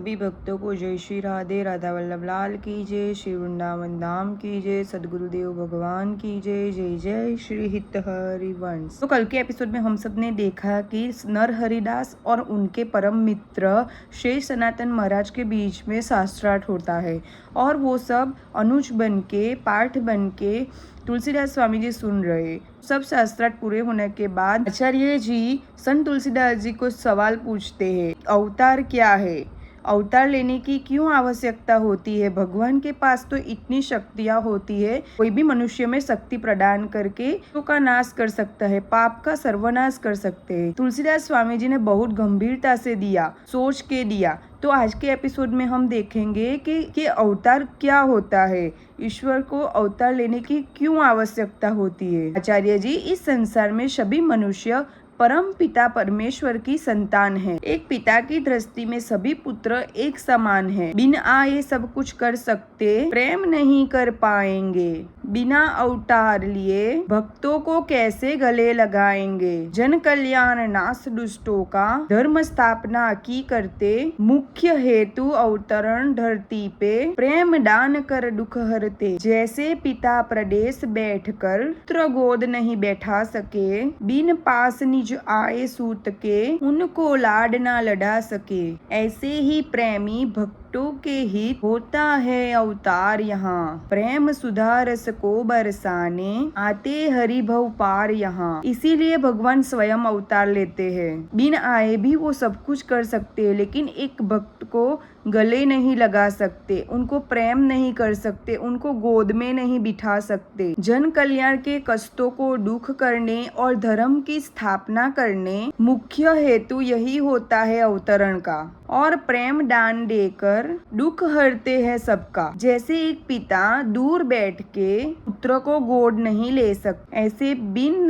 सभी भक्तों को जय श्री राधे। राधा वल्लभ लाल की जय। श्री वृंदावन धाम की जय। सदगुरुदेव भगवान की जय। जय जय श्री हित हरिवंश। तो कल के एपिसोड में हम सब ने देखा कि नर हरिदास और उनके परम मित्र श्री सनातन महाराज के बीच में शास्त्रार्थ होता है और वो सब अनुज बन के पाठ बन के तुलसीदास स्वामी जी सुन रहे। सब शास्त्रार्थ पूरे होने के बाद आचार्य जी संत तुलसीदास जी को सवाल पूछते हैं, अवतार क्या है, अवतार लेने की क्यों आवश्यकता होती है। भगवान के पास तो इतनी शक्तियाँ होती है, कोई भी मनुष्य में शक्ति प्रदान करके तो का नाश कर सकता है, पाप का सर्वनाश कर सकते हैं। तुलसीदास स्वामी जी ने बहुत गंभीरता से दिया, सोच के दिया। तो आज के एपिसोड में हम देखेंगे कि अवतार क्या होता है, ईश्वर को अवतार लेने की क्यों आवश्यकता होती है। आचार्य जी इस संसार में सभी मनुष्य परम पिता परमेश्वर की संतान है। एक पिता की दृष्टि में सभी पुत्र एक समान है। बिना आए सब कुछ कर सकते, प्रेम नहीं कर पाएंगे। बिना अवतार लिए भक्तों को कैसे गले लगाएंगे। जन कल्याण नाश दुष्टों का, धर्म स्थापना की करते। मुख्य हेतु अवतरण धरती पे, प्रेम दान कर दुख हरते। जैसे पिता प्रदेश बैठकर पुत्र गोद नहीं बैठा सके, बिन पास निज आए सूत के, उनको लाड ना लड़ा सके। ऐसे ही प्रेमी भक्तों के हित होता है अवतार यहाँ। प्रेम सुधा रस को बरसाने, आते हरि भव पार यहाँ। इसीलिए भगवान स्वयं अवतार लेते हैं। बिन आए भी वो सब कुछ कर सकते हैं, लेकिन एक भक्त को गले नहीं लगा सकते, उनको प्रेम नहीं कर सकते, उनको गोद में नहीं बिठा सकते। जन कल्याण के कष्टों को दुख करने और धर्म की स्थापना करने मुख्य हेतु यही होता है अवतरण का। और प्रेम दान देकर दुख हरते हैं सबका। जैसे एक पिता दूर बैठ के पुत्र को गोद नहीं ले सकते, ऐसे बिन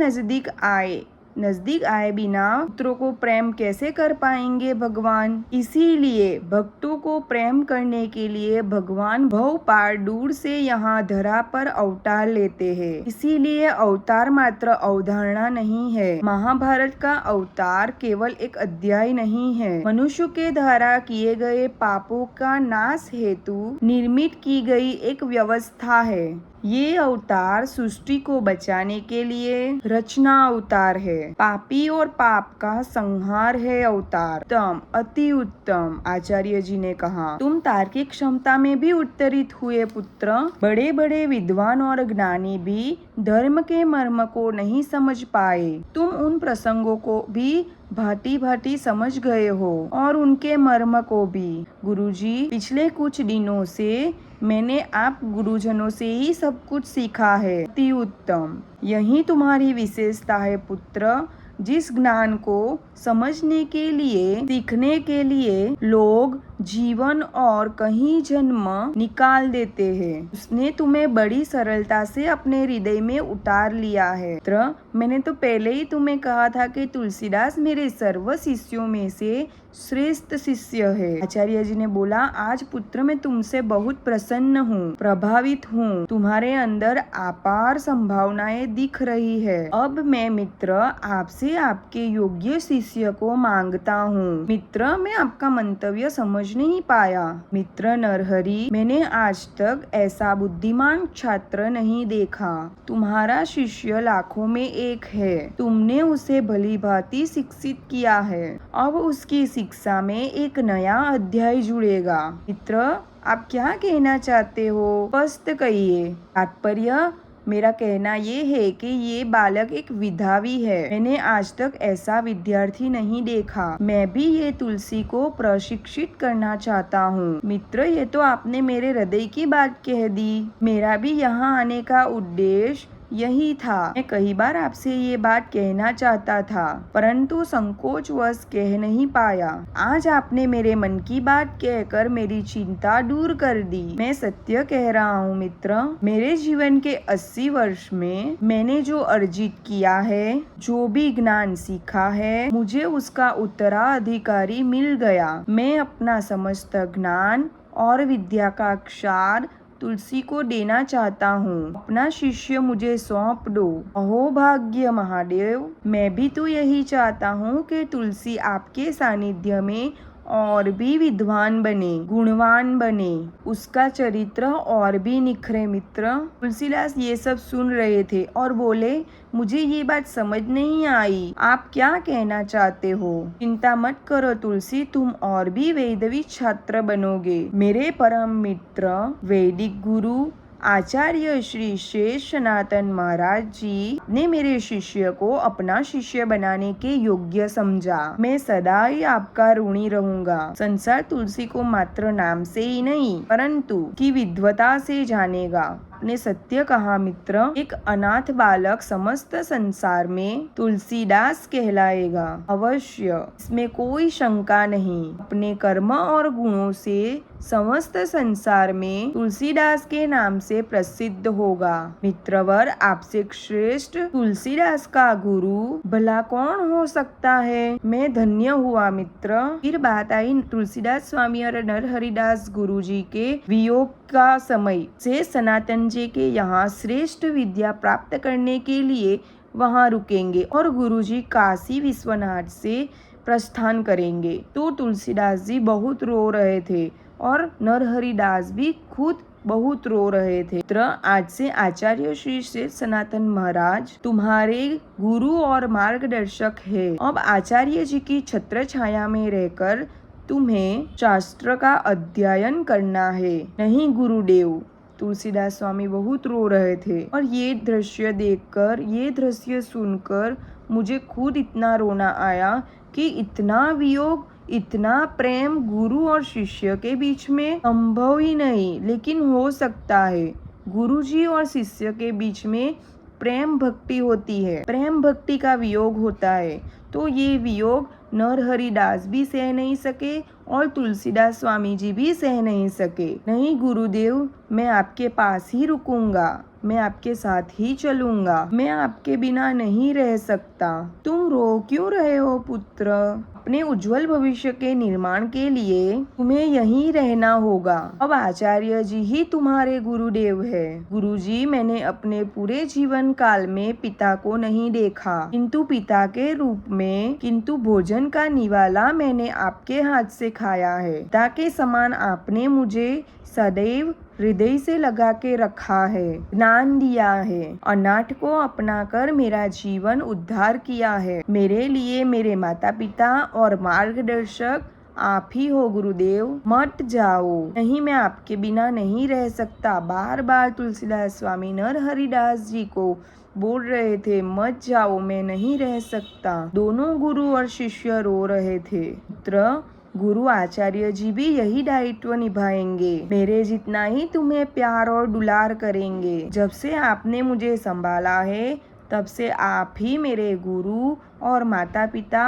नजदीक आए बिना पुत्रों को प्रेम कैसे कर पाएंगे भगवान। इसीलिए भक्तों को प्रेम करने के लिए भगवान भव पार दूर से यहाँ धरा पर अवतार लेते हैं। इसीलिए अवतार मात्र अवधारणा नहीं है। महाभारत का अवतार केवल एक अध्याय नहीं है, मनुष्य के द्वारा किए गए पापों का नाश हेतु निर्मित की गई एक व्यवस्था है। ये अवतार सृष्टि को बचाने के लिए रचना अवतार है। पापी और पाप का संहार है अवतार। उत्तम, अति उत्तम। आचार्य जी ने कहा, तुम तार्किक क्षमता में भी उत्तरित हुए पुत्र। बड़े बड़े विद्वान और ज्ञानी भी धर्म के मर्म को नहीं समझ पाए। तुम उन प्रसंगों को भी भांति भांति समझ गए हो और उनके मर्म को भी। गुरुजी, पिछले कुछ दिनों से मैंने आप गुरुजनों से ही सब कुछ सीखा है। अति उत्तम, यही तुम्हारी विशेषता है पुत्र। जिस ज्ञान को समझने के लिए, सीखने के लिए लोग जीवन और कहीं जन्म निकाल देते हैं, उसने तुम्हें बड़ी सरलता से अपने हृदय में उतार लिया है। पुत्र, मैंने तो पहले ही तुम्हें कहा था कि तुलसीदास मेरे सर्व शिष्यों में से श्रेष्ठ शिष्य है। आचार्य जी ने बोला, आज पुत्र मैं तुमसे बहुत प्रसन्न हूँ, प्रभावित हूँ। तुम्हारे अंदर अपार संभावनाएं दिख रही है। अब मैं मित्र आपसे आपके योग्य शिष्य को मांगता हूँ। मित्र, मैं आपका मंतव्य समझ नहीं पाया। मित्र नरहरि, मैंने आज तक ऐसा बुद्धिमान छात्र नहीं देखा। तुम्हारा शिष्य लाखों में एक है। तुमने उसे भली भांति शिक्षित किया है। अब उसकी शिक्षा में एक नया अध्याय जुड़ेगा। मित्र, आप क्या कहना चाहते हो, स्पष्ट कहिए। तात्पर्य मेरा कहना ये है कि ये बालक एक विधावी है। मैंने आज तक ऐसा विद्यार्थी नहीं देखा। मैं भी ये तुलसी को प्रशिक्षित करना चाहता हूँ। मित्र, ये तो आपने मेरे हृदय की बात कह दी। मेरा भी यहाँ आने का उद्देश्य यही था। मैं कई बार आपसे ये बात कहना चाहता था, परंतु संकोचवश कह नहीं पाया। आज आपने मेरे मन की बात कहकर मेरी चिंता दूर कर दी। मैं सत्य कह रहा हूँ मित्र, मेरे जीवन के 80 वर्ष में मैंने जो अर्जित किया है, जो भी ज्ञान सीखा है, मुझे उसका उत्तराधिकारी मिल गया। मैं अपना समस्त ज्ञान और विद्या का क्षार तुलसी को देना चाहता हूँ। अपना शिष्य मुझे सौंप दो। अहो भाग्य महादेव, मैं भी तो यही चाहता हूँ कि तुलसी आपके सानिध्य में और भी विद्वान बने, गुणवान बने, उसका चरित्र और भी निखरे। मित्र तुलसीदास ये सब सुन रहे थे और बोले, मुझे ये बात समझ नहीं आई, आप क्या कहना चाहते हो? चिंता मत करो तुलसी, तुम और भी वैदवी छात्र बनोगे। मेरे परम मित्र वैदिक गुरु आचार्य श्री शेष सनातन महाराज जी ने मेरे शिष्य को अपना शिष्य बनाने के योग्य समझा। मैं सदा ही आपका ऋणी रहूंगा। संसार तुलसी को मात्र नाम से ही नहीं परंतु की विद्वता से जानेगा। आपने सत्य कहा मित्र, एक अनाथ बालक समस्त संसार में तुलसीदास कहलाएगा। अवश्य, इसमें कोई शंका नहीं। अपने कर्म और गुणों से समस्त संसार में तुलसीदास के नाम से प्रसिद्ध होगा। मित्रवर, आपसे श्रेष्ठ तुलसीदास का गुरु भला कौन हो सकता है? मैं धन्य हुआ मित्र। फिर बात आई तुलसीदास स्वामी और नरहरिदास गुरुजी के वियोग का समय से सनातन जी के यहाँ श्रेष्ठ विद्या प्राप्त करने के लिए वहाँ रुकेंगे और गुरुजी काशी विश्वनाथ से प्रस्थान करेंगे। तो तुलसीदास जी बहुत रो रहे थे और नरहरिदास भी खुद बहुत रो रहे थे। आज से आचार्य श्री शेष सनातन महाराज तुम्हारे गुरु और मार्गदर्शक है। अब आचार्य जी की छत्र छाया में रहकर तुम्हें शास्त्र का अध्ययन करना है। नहीं गुरुदेव, तुलसीदास स्वामी बहुत रो रहे थे और ये दृश्य देखकर, ये दृश्य सुनकर मुझे खुद इतना रोना आया कि इतना वियोग, इतना प्रेम गुरु और शिष्य के बीच में संभव ही नहीं, लेकिन हो सकता है। गुरुजी और शिष्य के बीच में प्रेम भक्ति होती है, प्रेम भक्ति का वियोग होता है। तो ये वियोग नरहरिदास भी सह नहीं सके और तुलसीदास स्वामी जी भी सह नहीं सके। नहीं गुरुदेव, मैं आपके पास ही रुकूंगा, मैं आपके साथ ही चलूंगा, मैं आपके बिना नहीं रह सकता। तुम रो क्यों रहे हो पुत्र? अपने उज्जवल भविष्य के निर्माण के लिए तुम्हें यहीं रहना होगा। अब आचार्य जी ही तुम्हारे गुरुदेव है। गुरुजी, मैंने अपने पूरे जीवन काल में पिता को नहीं देखा, किंतु पिता के रूप में, किंतु भोजन का निवाला मैंने आपके हाथ से खाया है। पिता के समान आपने मुझे सदैव हृदय से लगा के रखा है, ज्ञान दिया है, अनाथ को अपनाकर मेरा जीवन उद्धार किया है। मेरे लिए मेरे माता पिता और मार्गदर्शक आप ही हो गुरुदेव। मत जाओ, नहीं मैं आपके बिना नहीं रह सकता। बार बार तुलसीदास स्वामी नरहरिदास जी को बोल रहे थे, मत जाओ, मैं नहीं रह सकता। दोनों गुरु और शिष्य रो रहे थे। पुत्र, गुरु आचार्य जी भी यही दायित्व निभाएंगे, मेरे जितना ही तुम्हें प्यार और दुलार करेंगे। जब से आपने मुझे संभाला है तब से आप ही मेरे गुरु और माता पिता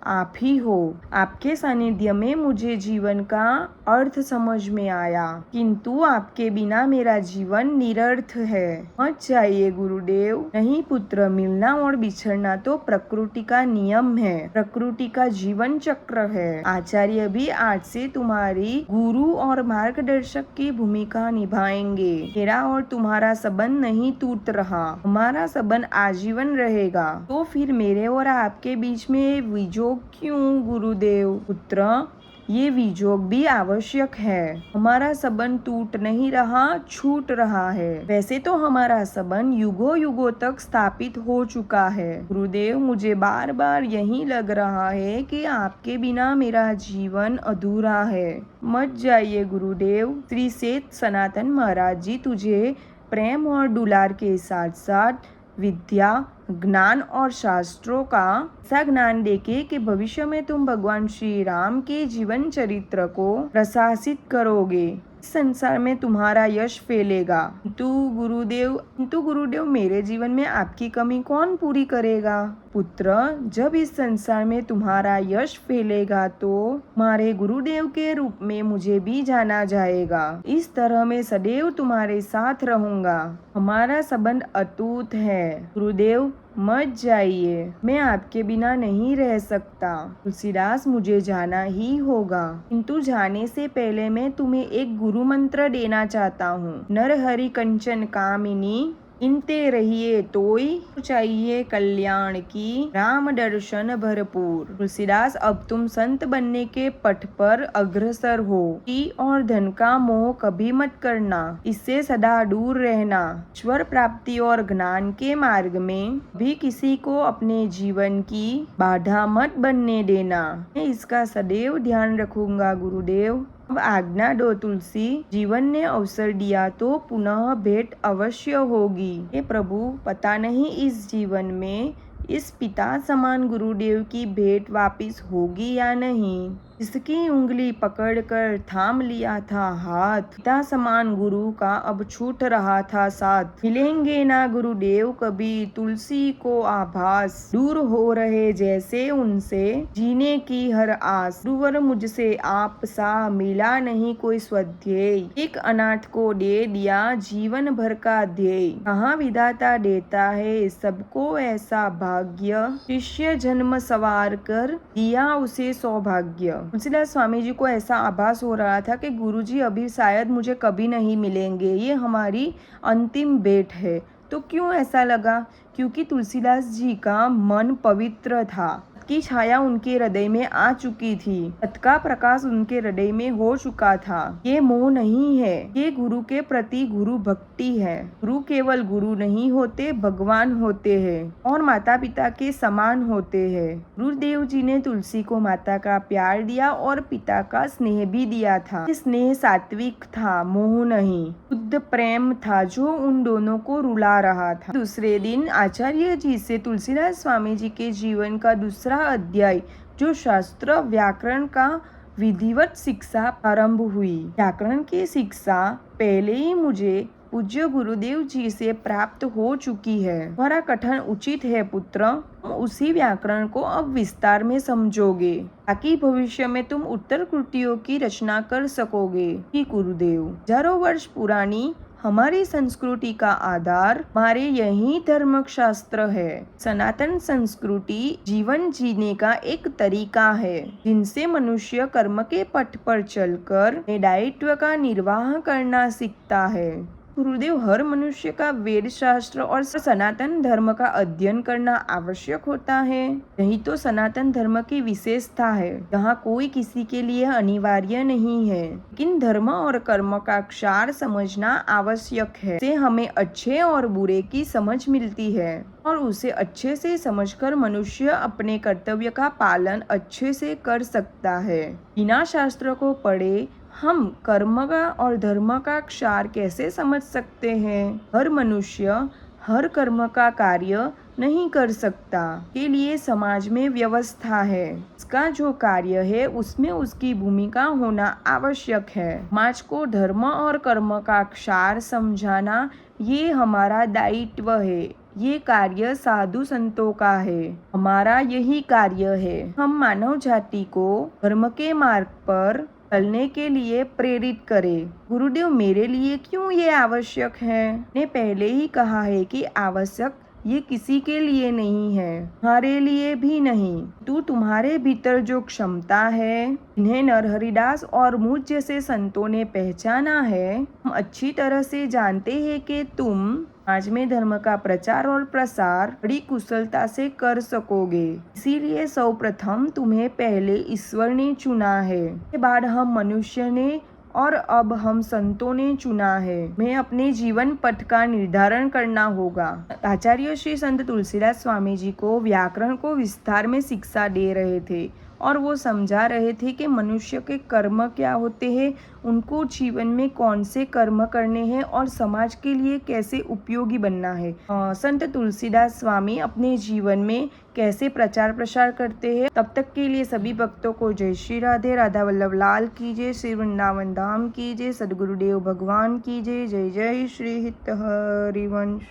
आप ही हो। आपके सानिध्य में मुझे जीवन का अर्थ समझ में आया, किंतु आपके बिना मेरा जीवन निरर्थ है। मत जाइए गुरुदेव। नहीं पुत्र, मिलना और बिछड़ना तो प्रकृति का नियम है, प्रकृति का जीवन चक्र है। आचार्य भी आज से तुम्हारी गुरु और मार्गदर्शक की भूमिका निभाएंगे। मेरा और तुम्हारा संबंध नहीं टूट रहा, हमारा संबंध आजीवन रहेगा। तो फिर मेरे और आपके बीच में विजोग क्यों गुरुदेव? पुत्र, ये विजोग भी आवश्यक है। हमारा संबंध टूट नहीं रहा, छूट रहा है। वैसे तो हमारा संबंध युगों युगों तक स्थापित हो चुका है। गुरुदेव, मुझे बार बार यही लग रहा है कि आपके बिना मेरा जीवन अधूरा है। मत जाइए गुरुदेव। श्री शेष सनातन महाराज जी तुझे प्रेम और दुलार के साथ साथ विद्या, ज्ञान और शास्त्रों का ऐसा ज्ञान देके कि भविष्य में तुम भगवान श्री राम के जीवन चरित्र को प्रशासित करोगे। इस संसार में तुम्हारा यश फैलेगा। तू गुरुदेव, मेरे जीवन में आपकी कमी कौन पूरी करेगा? पुत्र, जब इस संसार में तुम्हारा यश फैलेगा तो तुम्हारे गुरुदेव के रूप में मुझे भी जाना जाएगा। इस तरह मैं सदैव तुम्हारे साथ रहूंगा। हमारा संबंध अटूट है। गुरुदेव, मत जाइए, मैं आपके बिना नहीं रह सकता। तुलसीदास, मुझे जाना ही होगा, किंतु जाने से पहले मैं तुम्हें एक गुरु मंत्र देना चाहता हूँ। नरहरि कंचन कामिनी इनते रहिए तोई चाहिए कल्याण की, राम दर्शन भरपूर। तुलसीदास, अब तुम संत बनने के पथ पर अग्रसर हो कि और धन का मोह कभी मत करना, इससे सदा दूर रहना। ईश्वर प्राप्ति और ज्ञान के मार्ग में भी किसी को अपने जीवन की बाधा मत बनने देना। मैं इसका सदैव ध्यान रखूंगा गुरुदेव। अब आज्ञा दो तुलसी, जीवन ने अवसर दिया तो पुनः भेंट अवश्य होगी। हे प्रभु, पता नहीं इस जीवन में इस पिता समान गुरुदेव की भेंट वापिस होगी या नहीं। इसकी उंगली पकड़कर थाम लिया था हाथ, पिता समान गुरु का अब छूट रहा था साथ। मिलेंगे ना गुरुदेव कभी, तुलसी को आभास दूर हो रहे जैसे उनसे जीने की हर आस। गुरुवर, मुझसे आप सा मिला नहीं कोई स्वाध्याय, एक अनाथ को दे दिया जीवन भर का ध्येय। कहाँ विधाता देता है सबको ऐसा भाग्य, शिष्य जन्म सवार कर दिया उसे सौभाग्य। तुलसीदास स्वामी जी को ऐसा आभास हो रहा था कि गुरुजी अभी शायद मुझे कभी नहीं मिलेंगे, ये हमारी अंतिम भेंट है। तो क्यों ऐसा लगा? क्योंकि तुलसीदास जी का मन पवित्र था, की छाया उनके हृदय में आ चुकी थी, सत का प्रकाश उनके हृदय में हो चुका था। ये मोह नहीं है, ये गुरु के प्रति गुरु भक्ति है। गुरु केवल गुरु नहीं होते, भगवान होते हैं और माता पिता के समान होते हैं। गुरुदेव जी ने तुलसी को माता का प्यार दिया और पिता का स्नेह भी दिया था। ये स्नेह सात्विक था, मोह नहीं, शुद्ध प्रेम था जो उन दोनों को रुला रहा था। दूसरे दिन आचार्य जी से तुलसीदास स्वामी जी के जीवन का दूसरा अध्याय, जो शास्त्र व्याकरण का विधिवत शिक्षा आरंभ हुई। व्याकरण की शिक्षा पहले ही मुझे पूज्य गुरुदेव जी से प्राप्त हो चुकी है। हमारा कथन उचित है पुत्र, उसी व्याकरण को अब विस्तार में समझोगे ताकि भविष्य में तुम उत्तर कृतियों की रचना कर सकोगे। कि गुरुदेव, हजारों वर्ष पुरानी हमारी संस्कृति का आधार हमारे यही धर्म शास्त्र है। सनातन संस्कृति जीवन जीने का एक तरीका है जिनसे मनुष्य कर्म के पथ पर चलकर दायित्व का निर्वाह करना सीखता है। गुरुदेव, हर मनुष्य का वेद शास्त्र और सनातन धर्म का अध्ययन करना आवश्यक होता है। यही तो सनातन धर्म की विशेषता है, यहाँ कोई किसी के लिए अनिवार्य नहीं है, लेकिन धर्म और कर्म का सार समझना आवश्यक है। इससे हमें अच्छे और बुरे की समझ मिलती है और उसे अच्छे से समझकर मनुष्य अपने कर्तव्य का पालन अच्छे से कर सकता है। बिना शास्त्र को पढ़े हम कर्म का और धर्म का सार कैसे समझ सकते हैं? हर मनुष्य हर कर्म का कार्य नहीं कर सकता, के लिए समाज में व्यवस्था है। इसका जो कार्य है उसमें उसकी भूमिका होना आवश्यक है। समाज को धर्म और कर्म का सार समझाना ये हमारा दायित्व है। ये कार्य साधु संतों का है, हमारा यही कार्य है। हम मानव जाति को धर्म के मार्ग पर चलने के लिए प्रेरित करें। गुरुदेव, मेरे लिए क्यों ये आवश्यक है? ने पहले ही कहा है कि आवश्यक ये किसी के लिए नहीं है, तुम्हारे लिए भी नहीं। तुम्हारे भीतर जो क्षमता है, इन्हें नरहरिदास और मुझ जैसे संतों ने पहचाना है। हम अच्छी तरह से जानते हैं कि तुम समाज में धर्म का प्रचार और प्रसार बड़ी कुशलता से कर सकोगे। इसीलिए सर्वप्रथम तुम्हें पहले ईश्वर ने चुना है, के बाद हम मनुष्य ने और अब हम संतों ने चुना है। मैं अपने जीवन पथ का निर्धारण करना होगा। आचार्य श्री संत तुलसीदास स्वामी जी को व्याकरण को विस्तार में शिक्षा दे रहे थे और वो समझा रहे थे कि मनुष्य के कर्म क्या होते हैं, उनको जीवन में कौन से कर्म करने हैं और समाज के लिए कैसे उपयोगी बनना है। संत तुलसीदास स्वामी अपने जीवन में कैसे प्रचार प्रसार करते हैं। तब तक के लिए सभी भक्तों को जय श्री राधे। राधा वल्लभ लाल की जय, श्री वृंदावन धाम की जय, सदगुरुदेव भगवान की जय। जय जय श्री हित हरिवंश।